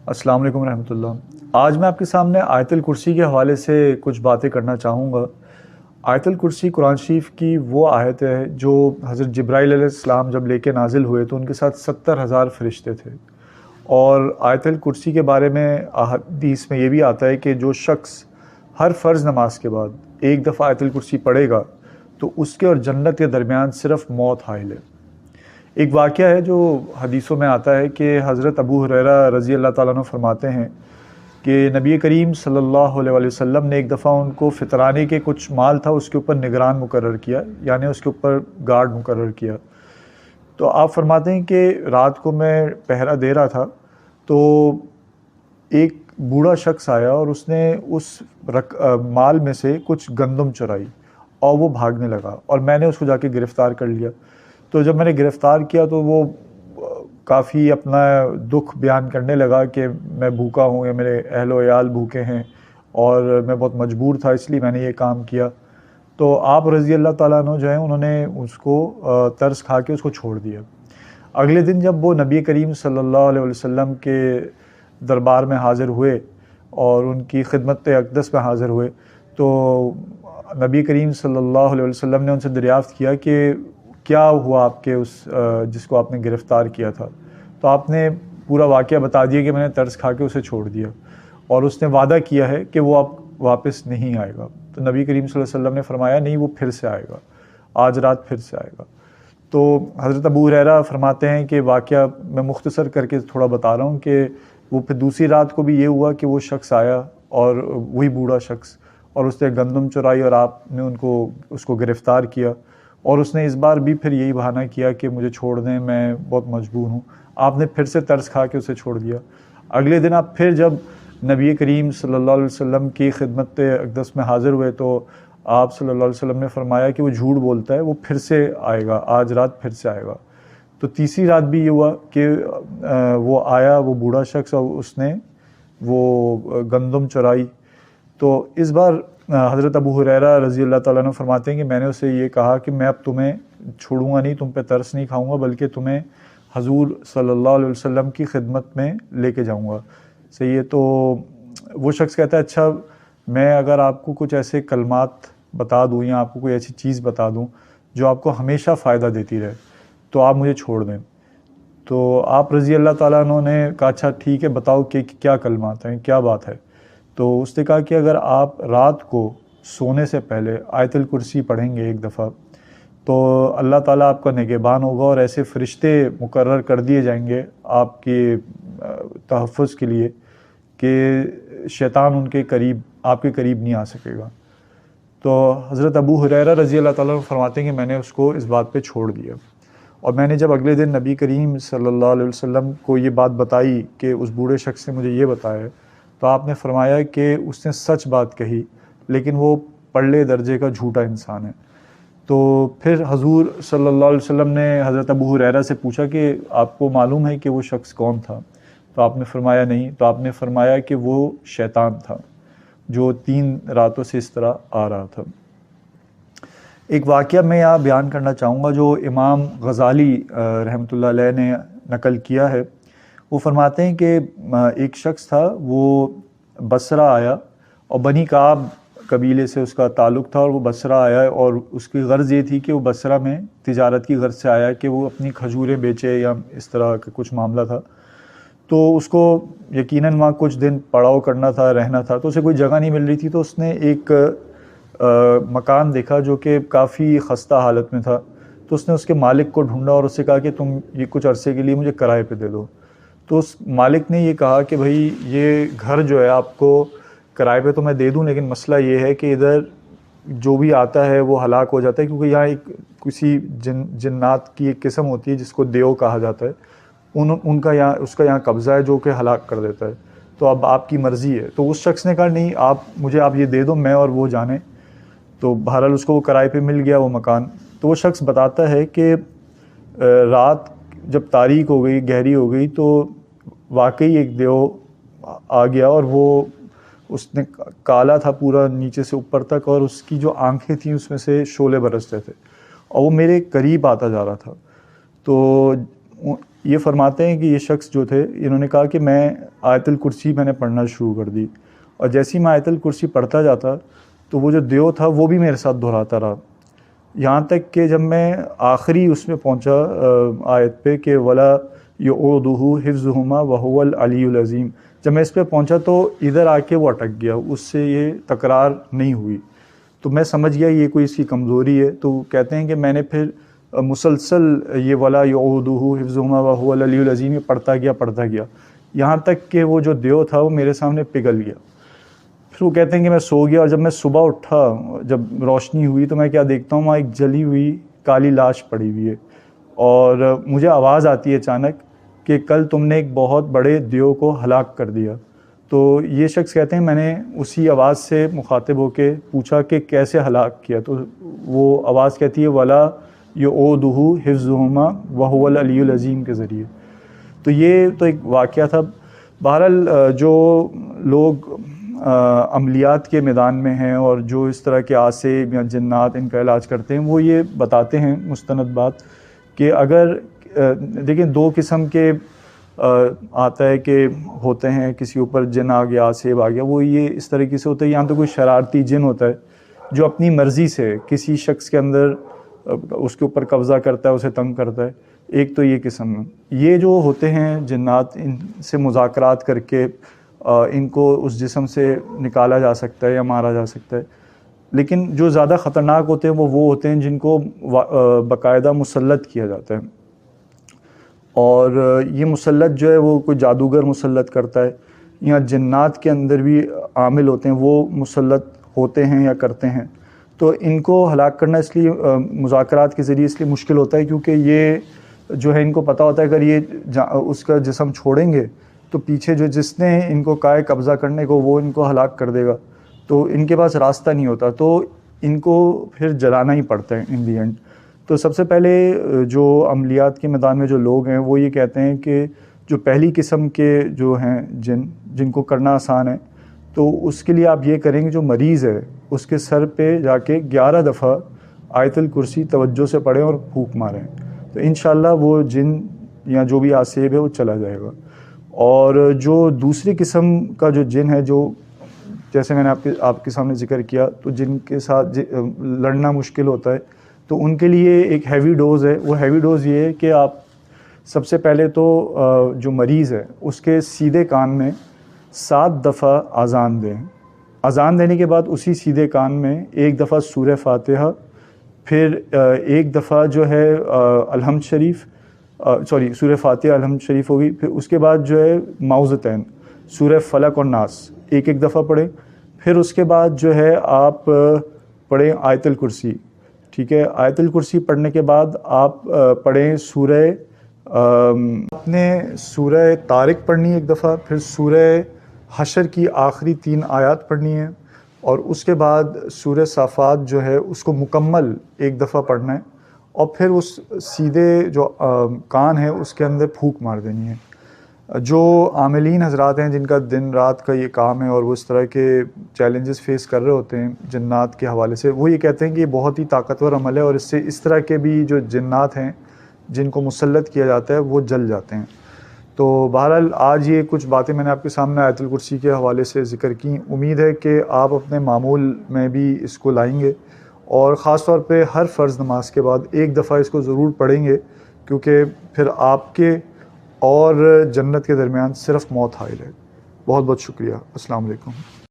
السلام علیکم ورحمۃ اللہ۔ آج میں آپ کے سامنے آیت الکرسی کے حوالے سے کچھ باتیں کرنا چاہوں گا۔ آیت الکرسی قرآن شریف کی وہ آیت ہے جو حضرت جبرائیل علیہ السلام جب لے کے نازل ہوئے تو ان کے ساتھ 70,000 فرشتے تھے، اور آیت الکرسی کے بارے میں احادیث میں یہ بھی آتا ہے کہ جو شخص ہر فرض نماز کے بعد ایک دفعہ آیت الکرسی پڑھے گا تو اس کے اور جنت کے درمیان صرف موت حائل ہے۔ ایک واقعہ ہے جو حدیثوں میں آتا ہے کہ حضرت ابو ہریرہ رضی اللہ تعالیٰ عنہ فرماتے ہیں کہ نبی کریم صلی اللہ علیہ وسلم نے ایک دفعہ ان کو فطرانے کے کچھ مال تھا، اس کے اوپر نگران مقرر کیا، یعنی اس کے اوپر گارڈ مقرر کیا۔ تو آپ فرماتے ہیں کہ رات کو میں پہرا دے رہا تھا تو ایک بوڑھا شخص آیا اور اس نے اس مال میں سے کچھ گندم چرائی اور وہ بھاگنے لگا، اور میں نے اس کو جا کے گرفتار کر لیا۔ تو جب میں نے گرفتار کیا تو وہ کافی اپنا دکھ بیان کرنے لگا کہ میں بھوکا ہوں یا میرے اہل و عیال بھوکے ہیں اور میں بہت مجبور تھا، اس لیے میں نے یہ کام کیا۔ تو آپ رضی اللہ تعالیٰ عنہ جو ہیں انہوں نے اس کو ترس کھا کے اس کو چھوڑ دیا۔ اگلے دن جب وہ نبی کریم صلی اللہ علیہ وسلم کے دربار میں حاضر ہوئے اور ان کی خدمت اقدس میں حاضر ہوئے تو نبی کریم صلی اللہ علیہ وسلم نے ان سے دریافت کیا کہ کیا ہوا آپ کے اس جس کو آپ نے گرفتار کیا تھا؟ تو آپ نے پورا واقعہ بتا دیا کہ میں نے ترس کھا کے اسے چھوڑ دیا، اور اس نے وعدہ کیا ہے کہ وہ اب واپس نہیں آئے گا۔ تو نبی کریم صلی اللہ علیہ وسلم نے فرمایا نہیں، وہ پھر سے آئے گا، آج رات پھر سے آئے گا۔ تو حضرت ابو ہریرہ فرماتے ہیں کہ واقعہ میں مختصر کر کے تھوڑا بتا رہا ہوں کہ وہ پھر دوسری رات کو بھی یہ ہوا کہ وہ شخص آیا، اور وہی بوڑھا شخص، اور اس نے گندم چرائی اور آپ نے اس کو گرفتار کیا، اور اس نے اس بار بھی پھر یہی بہانہ کیا کہ مجھے چھوڑ دیں، میں بہت مجبور ہوں۔ آپ نے پھر سے ترس کھا کے اسے چھوڑ دیا۔ اگلے دن آپ پھر جب نبی کریم صلی اللہ علیہ وسلم کی خدمت اقدس میں حاضر ہوئے تو آپ صلی اللہ علیہ وسلم نے فرمایا کہ وہ جھوٹ بولتا ہے، وہ پھر سے آئے گا، آج رات پھر سے آئے گا۔ تو تیسری رات بھی یہ ہوا کہ وہ آیا، وہ بوڑھا شخص، اور اس نے وہ گندم چرائی۔ تو اس بار حضرت ابو ہریرہ رضی اللہ تعالیٰ عنہ فرماتے ہیں کہ میں نے اسے یہ کہا کہ میں اب تمہیں چھوڑوں گا نہیں، تم پہ ترس نہیں کھاؤں گا، بلکہ تمہیں حضور صلی اللہ علیہ وسلم کی خدمت میں لے کے جاؤں گا۔ صحیح ہے۔ تو وہ شخص کہتا ہے اچھا، میں اگر آپ کو کچھ ایسے کلمات بتا دوں یا آپ کو کوئی ایسی چیز بتا دوں جو آپ کو ہمیشہ فائدہ دیتی رہے تو آپ مجھے چھوڑ دیں۔ تو آپ رضی اللہ تعالیٰ عنہ نے کہا اچھا ٹھیک ہے، بتاؤ کہ کیا کلمات ہیں، کیا بات ہے؟ تو اس نے کہا کہ اگر آپ رات کو سونے سے پہلے آیت الکرسی پڑھیں گے ایک دفعہ تو اللہ تعالیٰ آپ کا نگہبان ہوگا، اور ایسے فرشتے مقرر کر دیے جائیں گے آپ کے تحفظ کے لیے کہ شیطان آپ کے قریب نہیں آ سکے گا۔ تو حضرت ابو ہریرہ رضی اللہ تعالیٰ فرماتے ہیں کہ میں نے اس کو اس بات پہ چھوڑ دیا، اور میں نے جب اگلے دن نبی کریم صلی اللہ علیہ وسلم کو یہ بات بتائی کہ اس بوڑھے شخص نے مجھے یہ بتایا ہے، تو آپ نے فرمایا کہ اس نے سچ بات کہی، لیکن وہ پرلے درجے کا جھوٹا انسان ہے۔ تو پھر حضور صلی اللہ علیہ وسلم نے حضرت ابو ہریرہ سے پوچھا کہ آپ کو معلوم ہے کہ وہ شخص کون تھا؟ تو آپ نے فرمایا نہیں۔ تو آپ نے فرمایا کہ وہ شیطان تھا جو 3 راتوں سے اس طرح آ رہا تھا۔ ایک واقعہ میں یہاں بیان کرنا چاہوں گا جو امام غزالی رحمۃ اللہ علیہ نے نقل کیا ہے۔ وہ فرماتے ہیں کہ ایک شخص تھا، وہ بصرہ آیا، اور بنی کعب قبیلے سے اس کا تعلق تھا، اور وہ بصرہ آیا، اور اس کی غرض یہ تھی کہ وہ بصرہ میں تجارت کی غرض سے آیا کہ وہ اپنی کھجوریں بیچے یا اس طرح کا کچھ معاملہ تھا۔ تو اس کو یقیناً وہاں کچھ دن پڑاؤ کرنا تھا، رہنا تھا، تو اسے کوئی جگہ نہیں مل رہی تھی۔ تو اس نے ایک مکان دیکھا جو کہ کافی خستہ حالت میں تھا، تو اس نے اس کے مالک کو ڈھونڈا اور اس سے کہا کہ تم یہ کچھ عرصے کے لیے مجھے کرائے پہ دے دو۔ تو اس مالک نے یہ کہا کہ بھائی یہ گھر جو ہے آپ کو کرائے پہ تو میں دے دوں، لیکن مسئلہ یہ ہے کہ ادھر جو بھی آتا ہے وہ ہلاک ہو جاتا ہے، کیونکہ یہاں ایک کسی جنات کی ایک قسم ہوتی ہے جس کو دیو کہا جاتا ہے، اس کا یہاں قبضہ ہے جو کہ ہلاک کر دیتا ہے۔ تو اب آپ کی مرضی ہے۔ تو اس شخص نے کہا نہیں، مجھے آپ یہ دے دو، میں اور وہ جانیں۔ تو بہرحال اس کو وہ کرائے پہ مل گیا وہ مکان۔ تو وہ شخص بتاتا ہے کہ رات جب تاریک ہو گئی، گہری ہو گئی، تو واقعی ایک دیو آ گیا، اور وہ اس نے کالا تھا پورا نیچے سے اوپر تک، اور اس کی جو آنکھیں تھیں اس میں سے شعلے برستے تھے، اور وہ میرے قریب آتا جا رہا تھا۔ تو یہ فرماتے ہیں کہ یہ شخص جو تھے انہوں نے کہا کہ میں آیت الکرسی میں نے پڑھنا شروع کر دی، اور جیسے ہی میں آیت الکرسی پڑھتا جاتا تو وہ جو دیو تھا وہ بھی میرے ساتھ دہراتا رہا، یہاں تک کہ جب میں آخری اس میں پہنچا آیت پہ کہ ولا یعودہ حفظہما وہو العلی العظیم، جب میں اس پہ پہنچا تو ادھر آ کے وہ اٹک گیا، اس سے یہ تکرار نہیں ہوئی، تو میں سمجھ گیا یہ کوئی اس کی کمزوری ہے۔ تو کہتے ہیں کہ میں نے پھر مسلسل یہ ولا یعودہ حفظہما وہو العلی العظیم یہ پڑھتا گیا یہاں تک کہ وہ جو دیو تھا وہ میرے سامنے پگھل گیا۔ پھر وہ کہتے ہیں کہ میں سو گیا، اور جب میں صبح اٹھا، جب روشنی ہوئی تو میں کیا دیکھتا ہوں، وہاں ایک جلی ہوئی کالی لاش پڑی ہوئی ہے، اور مجھے آواز آتی ہے اچانک کہ کل تم نے ایک بہت بڑے دیو کو ہلاک کر دیا۔ تو یہ شخص کہتے ہیں میں نے اسی آواز سے مخاطب ہو کے پوچھا کہ کیسے ہلاک کیا، تو وہ آواز کہتی ہے ولا یعودہ حفظہما وہو العلی العظیم کے ذریعے۔ تو یہ تو ایک واقعہ تھا۔ بہرحال جو لوگ عملیات کے میدان میں ہیں اور جو اس طرح کے آسیب یا جنات ان کا علاج کرتے ہیں، وہ یہ بتاتے ہیں مستند بات کہ اگر دیکھیں دو قسم کے آتا ہے کہ ہوتے ہیں، کسی اوپر جن آ گیا، آسیب آ گیا، وہ یہ اس طریقے سے ہوتا ہے، یہاں تو کوئی شرارتی جن ہوتا ہے جو اپنی مرضی سے کسی شخص کے اندر اس کے اوپر قبضہ کرتا ہے، اسے تنگ کرتا ہے، ایک تو یہ قسم ہے۔ یہ جو ہوتے ہیں جنات، ان سے مذاکرات کر کے ان کو اس جسم سے نکالا جا سکتا ہے یا مارا جا سکتا ہے، لیکن جو زیادہ خطرناک ہوتے ہیں وہ ہوتے ہیں جن کو باقاعدہ مسلط کیا جاتا ہے، اور یہ مسلط جو ہے وہ کوئی جادوگر مسلط کرتا ہے، یا جنات کے اندر بھی عامل ہوتے ہیں وہ مسلط ہوتے ہیں یا کرتے ہیں۔ تو ان کو ہلاک کرنا اس لیے مذاکرات کے ذریعے اس لیے مشکل ہوتا ہے کیونکہ یہ جو ہے ان کو پتہ ہوتا ہے اگر یہ اس کا جسم چھوڑیں گے تو پیچھے جو جس نے ان کو کہا ہے قبضہ کرنے کو وہ ان کو ہلاک کر دے گا، تو ان کے پاس راستہ نہیں ہوتا، تو ان کو پھر جلانا ہی پڑتا ہے ان دی اینڈ۔ تو سب سے پہلے جو عملیات کے میدان میں جو لوگ ہیں وہ یہ کہتے ہیں کہ جو پہلی قسم کے جو ہیں جن کو کرنا آسان ہے، تو اس کے لیے آپ یہ کریں گے جو مریض ہے اس کے سر پہ جا کے 11 دفعہ آیت الکرسی توجہ سے پڑھیں اور پھونک ماریں، تو انشاءاللہ وہ جن یا جو بھی آسیب ہے وہ چلا جائے گا۔ اور جو دوسری قسم کا جو جن ہے، جو جیسے میں نے آپ کے سامنے ذکر کیا، تو جن کے ساتھ لڑنا مشکل ہوتا ہے، تو ان کے لیے ایک ہیوی ڈوز ہے۔ وہ ہیوی ڈوز یہ ہے کہ آپ سب سے پہلے تو جو مریض ہے اس کے سیدھے کان میں 7 دفعہ اذان دیں، اذان دینے کے بعد اسی سیدھے کان میں 1 دفعہ سورہ فاتحہ، پھر 1 دفعہ جو ہے الحمد شریف، سورہ فاتحہ الحمد شریف ہوگی، پھر اس کے بعد جو ہے معوذتین سورہ فلق اور ناس 1 دفعہ پڑھیں، پھر اس کے بعد جو ہے آپ پڑھیں آیت الکرسی، ٹھیک ہے۔ آیت الکرسی پڑھنے کے بعد آپ پڑھیں سورہ آپ نے سورہ طارق پڑھنی ہے 1 دفعہ، پھر سورہ حشر کی آخری 3 آیات پڑھنی ہے، اور اس کے بعد سورہ صافات جو ہے اس کو مکمل 1 دفعہ پڑھنا ہے، اور پھر اس سیدھے جو کان ہے اس کے اندر پھونک مار دینی ہے۔ جو عاملین حضرات ہیں جن کا دن رات کا یہ کام ہے اور وہ اس طرح کے چیلنجز فیس کر رہے ہوتے ہیں جنات کے حوالے سے، وہ یہ کہتے ہیں کہ یہ بہت ہی طاقتور عمل ہے، اور اس سے اس طرح کے بھی جو جنات ہیں جن کو مسلط کیا جاتا ہے وہ جل جاتے ہیں۔ تو بہرحال آج یہ کچھ باتیں میں نے آپ کے سامنے آیت الکرسی کے حوالے سے ذکر کی، امید ہے کہ آپ اپنے معمول میں بھی اس کو لائیں گے، اور خاص طور پہ ہر فرض نماز کے بعد 1 دفعہ اس کو ضرور پڑھیں گے، کیونکہ پھر آپ کے اور جنت کے درمیان صرف موت حائل ہے۔ بہت بہت شکریہ۔ السلام علیکم۔